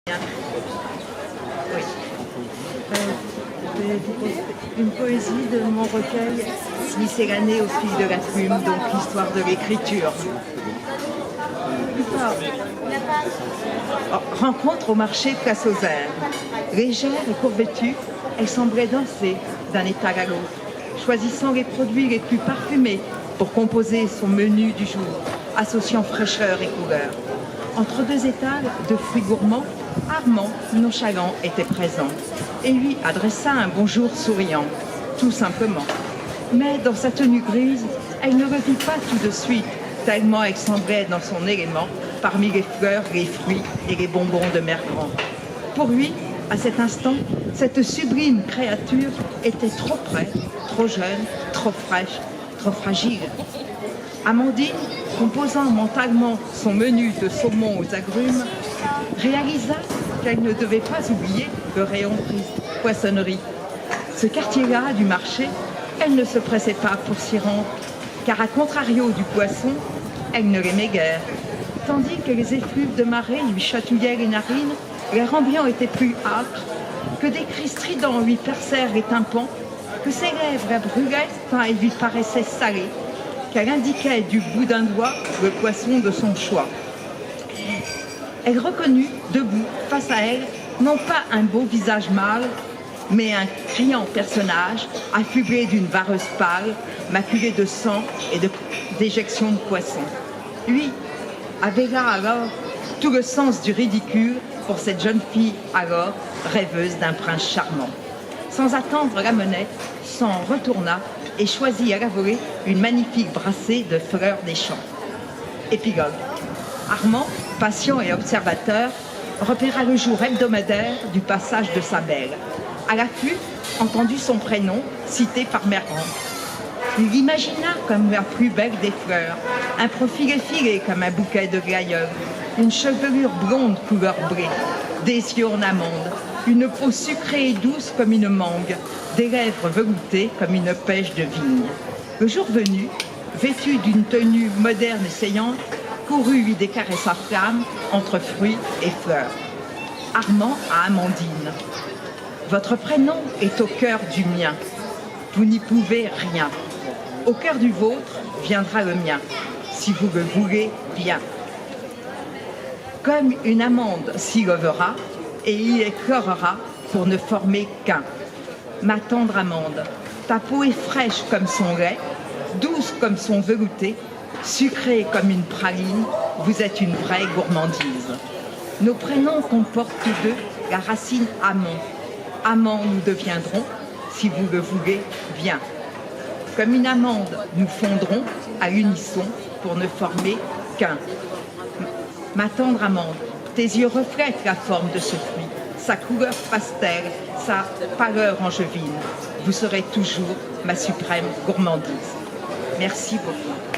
Oui. Une poésie de mon recueil Miscellanée au fil de la plume, donc l'histoire de l'écriture. Rencontre au marché place aux airs. Légère et courvêtue, elle semblait danser d'un étal à l'autre, choisissant les produits les plus parfumés pour composer son menu du jour, associant fraîcheur et couleur. Entre deux étals de fruits gourmands, Armand, nonchalant, était présent et lui adressa un bonjour souriant, tout simplement. Mais dans sa tenue grise, elle ne le vit pas tout de suite, tellement elle semblait dans son élément, parmi les fleurs, les fruits et les bonbons de mer grand. Pour lui, à cet instant, cette sublime créature était trop près, trop jeune, trop fraîche, trop fragile. Amandine, composant mentalement son menu de saumon aux agrumes, réalisa qu'elle ne devait pas oublier le rayon poissonnerie. Ce quartier-là du marché, elle ne se pressait pas pour s'y rendre, car à contrario du poisson, elle ne l'aimait guère. Tandis que les effluves de marée lui chatouillaient les narines, l'air ambiant était plus âpre, que des cris stridents lui percèrent les tympans, que ses lèvres la brûlaient quand elle lui paraissait salée, qu'elle indiquait du bout d'un doigt le poisson de son choix. Elle reconnut, debout, face à elle, non pas un beau visage mâle, mais un criant personnage, affublé d'une vareuse pâle, maculé de sang et d'éjections de poisson. Lui avait là alors tout le sens du ridicule pour cette jeune fille alors rêveuse d'un prince charmant. Sans attendre la monnaie, s'en retourna et choisit à la volée une magnifique brassée de fleurs des champs. Épilogue. Armand, patient et observateur, repéra le jour hebdomadaire du passage de sa belle. À l'affût, entendit son prénom cité par Mère Grande. Il l'imagina comme la plus belle des fleurs, un profil effilé comme un bouquet de glaïeuls, une chevelure blonde couleur blé, des yeux en amande, une peau sucrée et douce comme une mangue, des lèvres veloutées comme une pêche de vigne. Le jour venu, vêtue d'une tenue moderne et saillante, courut lui déclarer sa flamme entre fruits et fleurs. Armand à Amandine. Votre prénom est au cœur du mien. Vous n'y pouvez rien. Au cœur du vôtre viendra le mien, si vous le voulez bien. Comme une amande s'y levera, et y éclorera pour ne former qu'un. Ma tendre amande, ta peau est fraîche comme son lait, douce comme son velouté, sucrée comme une praline, vous êtes une vraie gourmandise. Nos prénoms comportent tous deux la racine amont. Amants nous deviendrons, si vous le voulez bien. Comme une amande, nous fondrons à l'unisson pour ne former qu'un. Ma tendre amande, tes yeux reflètent la forme de ce fruit, sa couleur pastel, sa pâleur angevine. Vous serez toujours ma suprême gourmandise. Merci beaucoup.